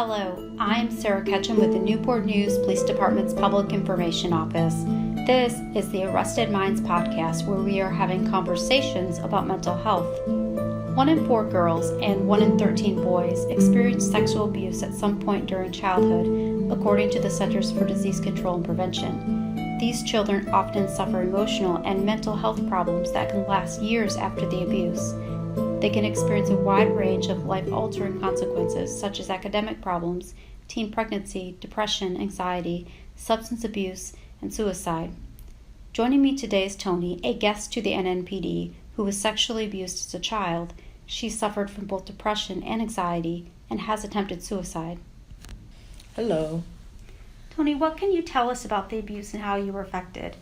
Hello, I'm Sarah Ketchum with the Newport News Police Department's Public Information Office. This is the Arrested Minds podcast, where we are having conversations about mental health. 1 in 4 girls and 1 in 13 boys experience sexual abuse at some point during childhood, according to the Centers for Disease Control and Prevention. These children often suffer emotional and mental health problems that can last years after the abuse. They can experience a wide range of life-altering consequences, such as academic problems, teen pregnancy, depression, anxiety, substance abuse, and suicide. Joining me today is Toni, a guest to the NNPD, who was sexually abused as a child. She suffered from both depression and anxiety and has attempted suicide. Hello. Toni, what can you tell us about the abuse and how you were affected?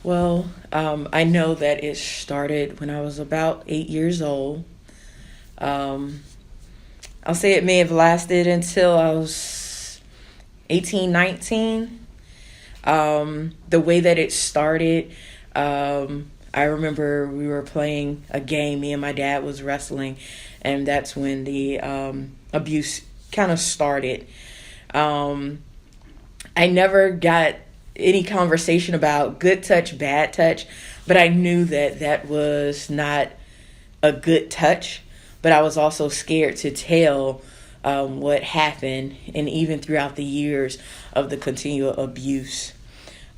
Well, I know that it started when I was about 8 years old. I'll say it may have lasted until I was 18, 19. The way that it started, I remember we were playing a game. Me and my dad was wrestling, and that's when the abuse kind of started. I never got any conversation about good touch, bad touch, but I knew that that was not a good touch, but I was also scared to tell what happened, and even throughout the years of the continual abuse.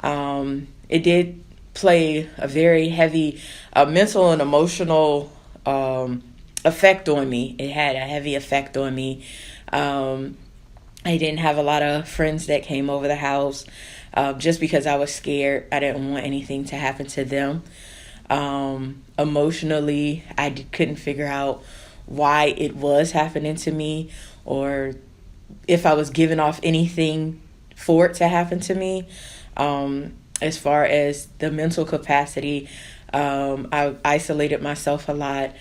It did play a very heavy mental and emotional effect on me. It had a heavy effect on me. I didn't have a lot of friends that came over the house. Just because I was scared. I didn't want anything to happen to them. Emotionally, I couldn't figure out why it was happening to me, or if I was giving off anything for it to happen to me. As far as the mental capacity, I isolated myself a lot.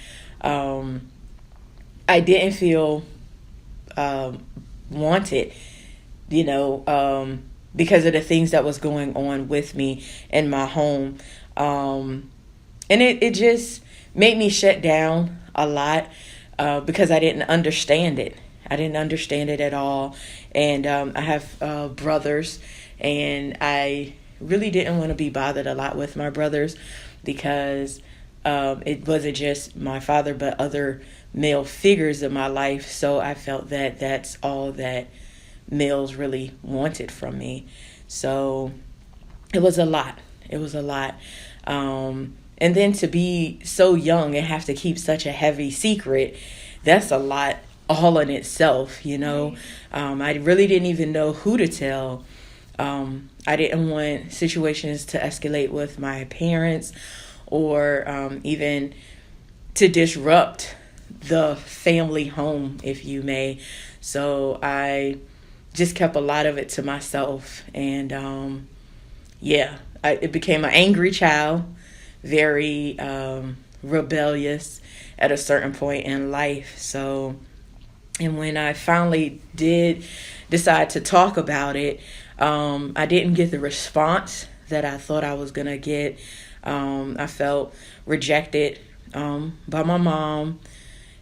I didn't feel wanted, because of the things that was going on with me in my home. And it just made me shut down a lot because I didn't understand it. I didn't understand it at all. And I have brothers, and I really didn't want to be bothered a lot with my brothers because it wasn't just my father, but other male figures in my life. So I felt that that's all that males really wanted from me. So it was a lot. And then to be so young and have to keep such a heavy secret, that's a lot all in itself, I really didn't even know who to tell. I didn't want situations to escalate with my parents, or even to disrupt the family home, if you may. So I just kept a lot of it to myself. And it became an angry child, very rebellious at a certain point in life. So, and when I finally did decide to talk about it, I didn't get the response that I thought I was going to get. I felt rejected by my mom,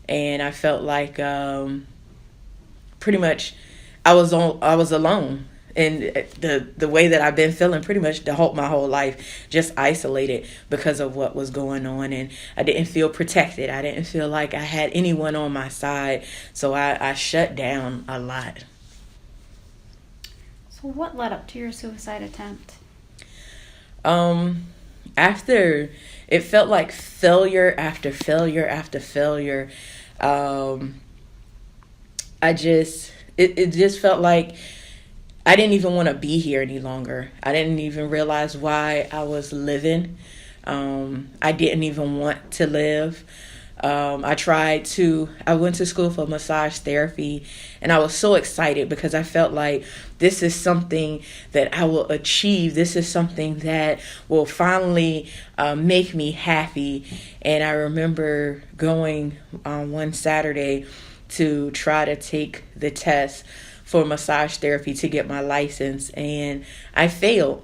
and I felt like pretty much I was alone, and the way that I've been feeling pretty much my whole life, just isolated because of what was going on, and I didn't feel protected. I didn't feel like I had anyone on my side, so I shut down a lot. So what led up to your suicide attempt? After, it felt like failure after failure after failure. It just felt like I didn't even want to be here any longer. I didn't even realize why I was living. I didn't even want to live. I went to school for massage therapy, and I was so excited because I felt like this is something that I will achieve. This is something that will finally make me happy. And I remember going one Saturday to try to take the test for massage therapy to get my license, and I failed.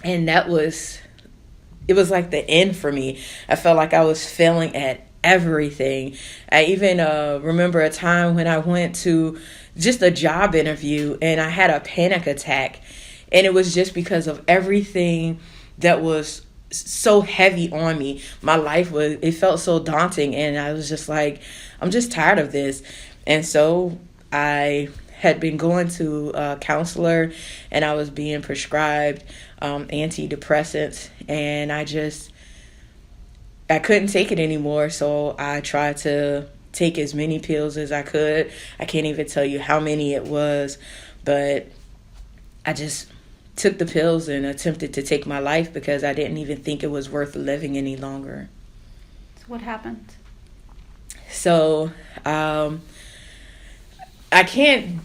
And it was like the end for me. I felt like I was failing at everything. I even remember a time when I went to just a job interview and I had a panic attack. And it was just because of everything that was so heavy on me. My life it felt so daunting. And I was just like, I'm just tired of this. And so I had been going to a counselor and I was being prescribed antidepressants. And I couldn't take it anymore. So I tried to take as many pills as I could. I can't even tell you how many it was, but I just took the pills and attempted to take my life because I didn't even think it was worth living any longer. So what happened? So I can't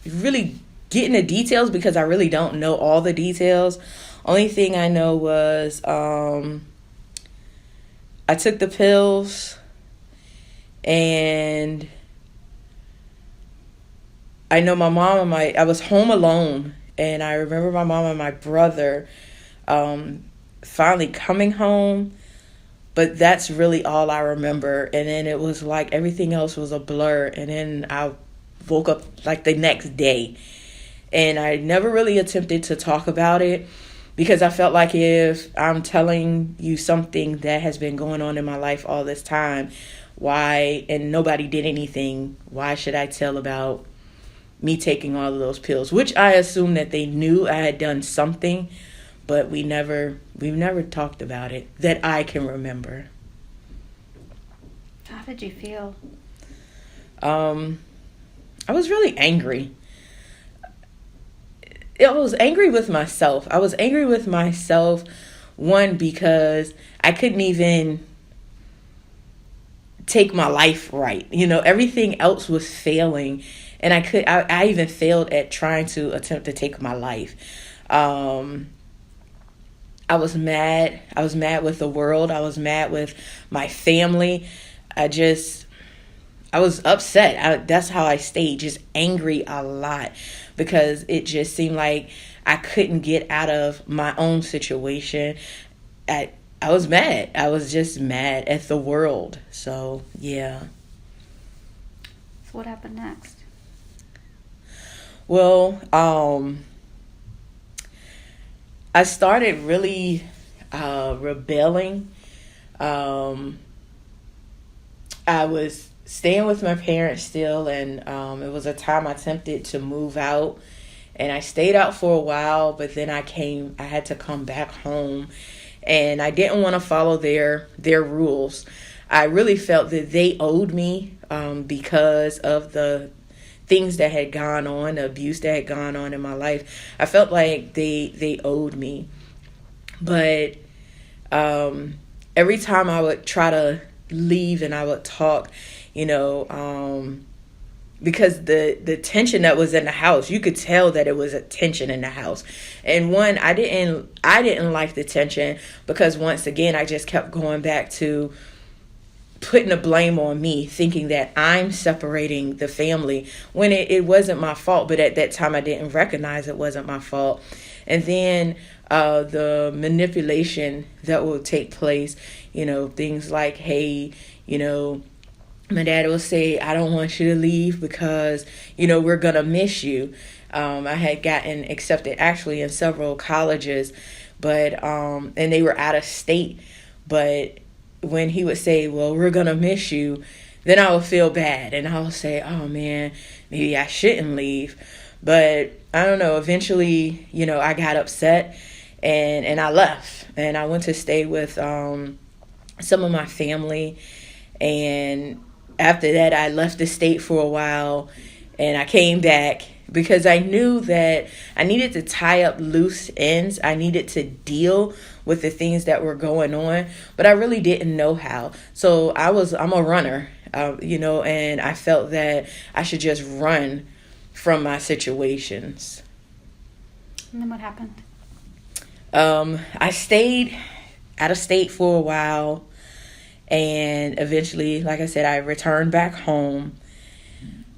really get into details because I really don't know all the details. Only thing I know was I took the pills and I know my mom and I was home alone. And I remember my mom and my brother finally coming home. But that's really all I remember. And then it was like everything else was a blur. And then I woke up like the next day. And I never really attempted to talk about it because I felt like if I'm telling you something that has been going on in my life all this time, why, and nobody did anything, why should I tell about me taking all of those pills, which I assume that they knew I had done something, but we've never talked about it that I can remember. How did you feel? I was really angry. I was angry with myself. One, because I couldn't even take my life right. Everything else was failing. And I even failed at trying to attempt to take my life. I was mad. I was mad with the world. I was mad with my family. I was upset. That's how I stayed, just angry a lot because it just seemed like I couldn't get out of my own situation. I was mad. I was just mad at the world. So, yeah. So what happened next? Well, I started really rebelling. I was staying with my parents still, and it was a time I attempted to move out, and I stayed out for a while, but then I had to come back home, and I didn't want to follow their rules. I really felt that they owed me because of the things that had gone on, the abuse that had gone on in my life. I felt like they owed me. But every time I would try to leave and I would talk, because the tension that was in the house, you could tell that it was a tension in the house. And one, I didn't like the tension because once again, I just kept going back to putting the blame on me, thinking that I'm separating the family when it wasn't my fault. But at that time, I didn't recognize it wasn't my fault. And then the manipulation that will take place, things like, hey, my dad will say, I don't want you to leave because, we're going to miss you. I had gotten accepted actually in several colleges, but and they were out of state. But when he would say, well, we're going to miss you, then I would feel bad. And I would say, oh, man, maybe I shouldn't leave. But I don't know. Eventually, I got upset and I left. And I went to stay with some of my family. And after that, I left the state for a while. And I came back because I knew that I needed to tie up loose ends. I needed to deal with the things that were going on, but I really didn't know how. So I'm a runner, and I felt that I should just run from my situations. And then what happened? I stayed out of state for a while, and eventually, like I said, I returned back home,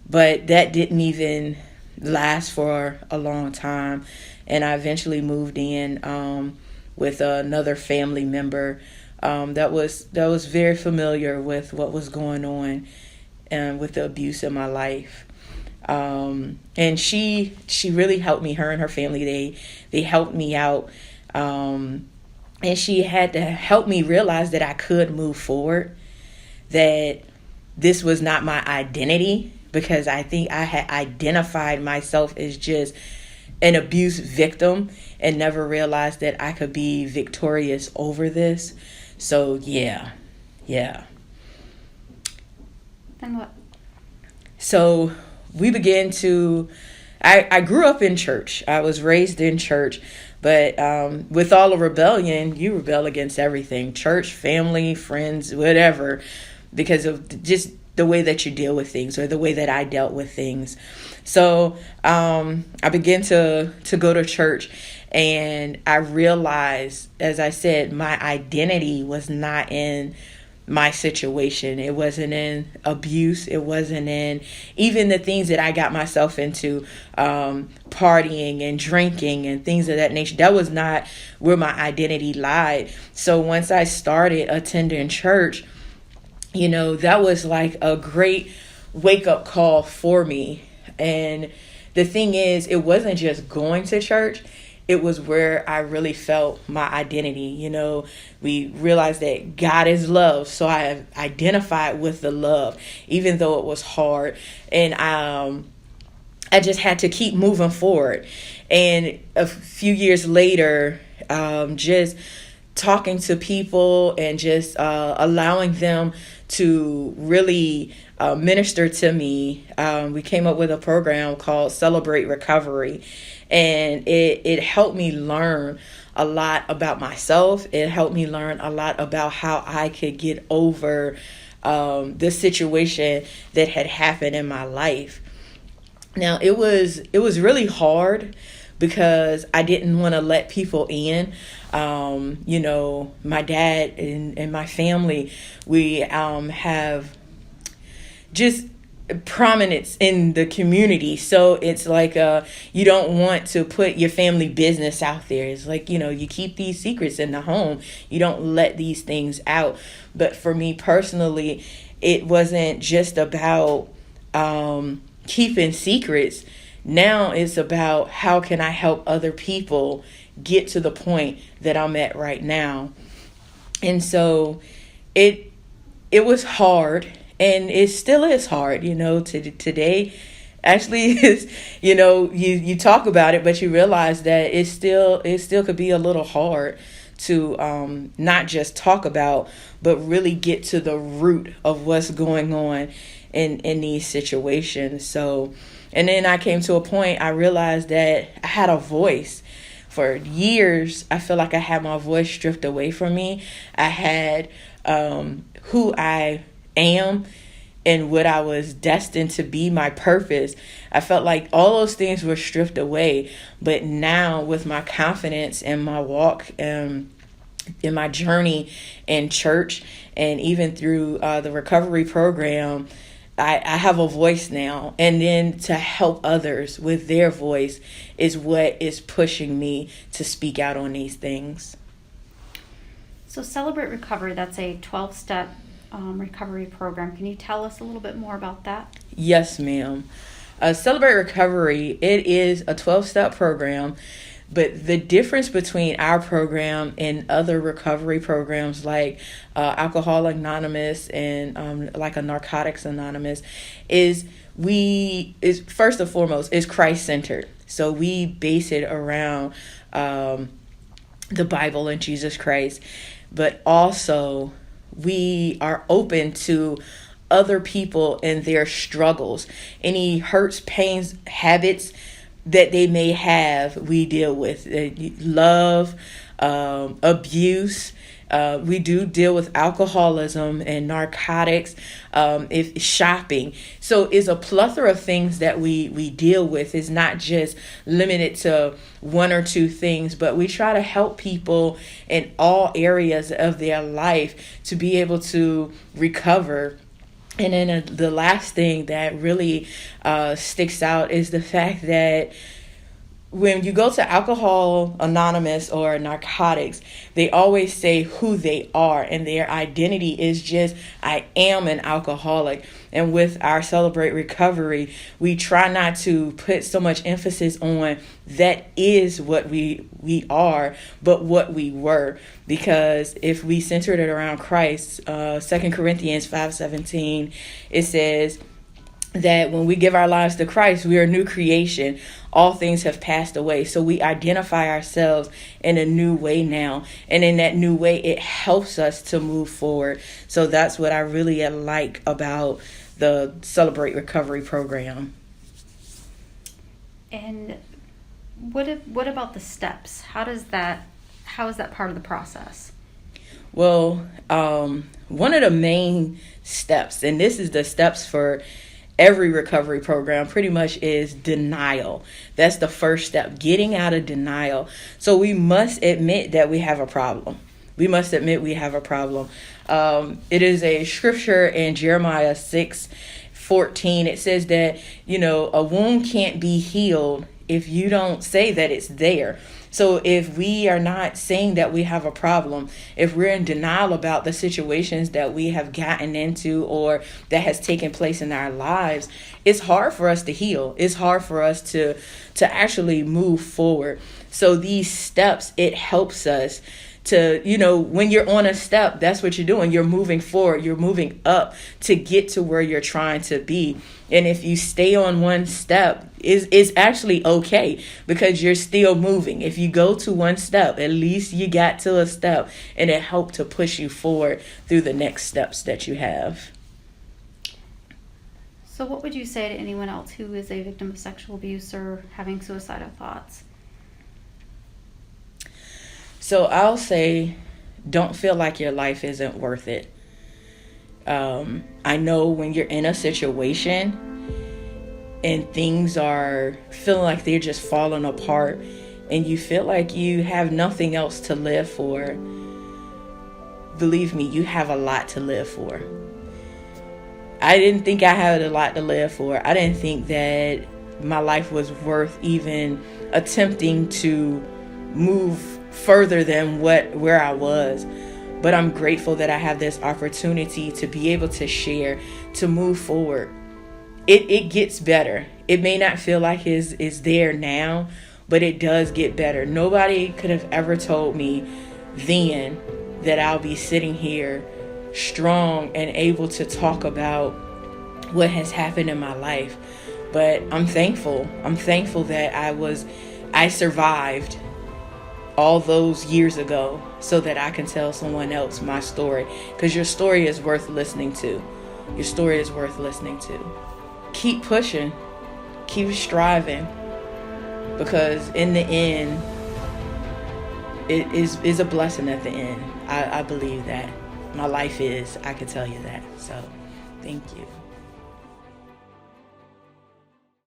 but that didn't even last for a long time. And I eventually moved in with another family member that was very familiar with what was going on and with the abuse in my life. And she really helped me. Her and her family, they helped me out. And she had to help me realize that I could move forward, that this was not my identity, because I think I had identified myself as just an abuse victim and never realized that I could be victorious over this. So yeah. Then what? So we began to, I grew up in church. I was raised in church. But with all the rebellion, you rebel against everything. Church, family, friends, whatever. Because of just the way that you deal with things, or the way that I dealt with things. So I began to go to church. And I realized, as I said, my identity was not in my situation. It wasn't in abuse. It wasn't in even the things that I got myself into, partying and drinking and things of that nature. That was not where my identity lied. So once I started attending church, that was like a great wake up call for me. And the thing is, it wasn't just going to church. It was where I really felt my identity. We realized that God is love. So I identified with the love, even though it was hard. And I just had to keep moving forward. And a few years later, just talking to people and just allowing them to really minister to me, we came up with a program called Celebrate Recovery. And it helped me learn a lot about myself. It helped me learn a lot about how I could get over this situation that had happened in my life. Now, it was really hard because I didn't want to let people in. My dad and my family, we have just prominence in the community. So it's like you don't want to put your family business out there. It's like, you keep these secrets in the home. You don't let these things out. But for me personally, it wasn't just about keeping secrets. Now it's about how can I help other people get to the point that I'm at right now. And so it was hard. And it still is hard, today. Actually, is you talk about it, but you realize that it still could be a little hard to not just talk about, but really get to the root of what's going on in these situations. So, and then I came to a point, I realized that I had a voice. For years, I feel like I had my voice stripped away from me. I had who I am and what I was destined to be, my purpose. I felt like all those things were stripped away. But now with my confidence and my walk in my journey in church and even through the recovery program, I have a voice now. And then to help others with their voice is what is pushing me to speak out on these things. So Celebrate Recovery, that's a 12-step recovery program. Can you tell us a little bit more about that? Yes, ma'am. Celebrate Recovery, it is a 12-step program, but the difference between our program and other recovery programs like Alcoholics Anonymous and like a Narcotics Anonymous is first and foremost is Christ-centered. So we base it around the Bible and Jesus Christ, but also we are open to other people and their struggles. Any hurts, pains, habits that they may have, we deal with. Love, abuse. We do deal with alcoholism and narcotics, if shopping. So it's a plethora of things that we deal with. It's not just limited to one or two things, but we try to help people in all areas of their life to be able to recover. And then the last thing that really sticks out is the fact that when you go to Alcohol Anonymous or narcotics, they always say who they are, and their identity is just, I am an alcoholic. And with our Celebrate Recovery, we try not to put so much emphasis on that is what we are, but what we were. Because if we centered it around Christ, 2 Corinthians 5:17, it says that when we give our lives to Christ, we are a new creation. All things have passed away. So we identify ourselves in a new way now. And in that new way, it helps us to move forward. So that's what I really like about the Celebrate Recovery program. And what about the steps? How is that part of the process? Well, one of the main steps, and this is the steps for every recovery program, pretty much is denial. That's the first step, getting out of denial. So we must admit that we have a problem. We must admit we have a problem. It is a scripture in Jeremiah 6:14. It says that, a wound can't be healed if you don't say that it's there. So if we are not saying that we have a problem, if we're in denial about the situations that we have gotten into or that has taken place in our lives, it's hard for us to heal. It's hard for us to actually move forward. So these steps, it helps us to, when you're on a step, that's what you're doing. You're moving forward. You're moving up to get to where you're trying to be. And if you stay on one step, it's actually okay because you're still moving. If you go to one step, at least you got to a step, and it helped to push you forward through the next steps that you have. So what would you say to anyone else who is a victim of sexual abuse or having suicidal thoughts? So I'll say, don't feel like your life isn't worth it. I know when you're in a situation and things are feeling like they're just falling apart and you feel like you have nothing else to live for, believe me, you have a lot to live for. I didn't think I had a lot to live for. I didn't think that my life was worth even attempting to move further than where I was. But I'm grateful that I have this opportunity to be able to share, to move forward. It gets better. It may not feel like it's there now, but it does get better. Nobody could have ever told me then that I'll be sitting here strong and able to talk about what has happened in my life. But I'm thankful. I'm thankful that I survived all those years ago so that I can tell someone else my story, because your story is worth listening to. Your story is worth listening to. Keep pushing, keep striving, because in the end, it is a blessing at the end. I believe that. My life is, I can tell you that. So, thank you.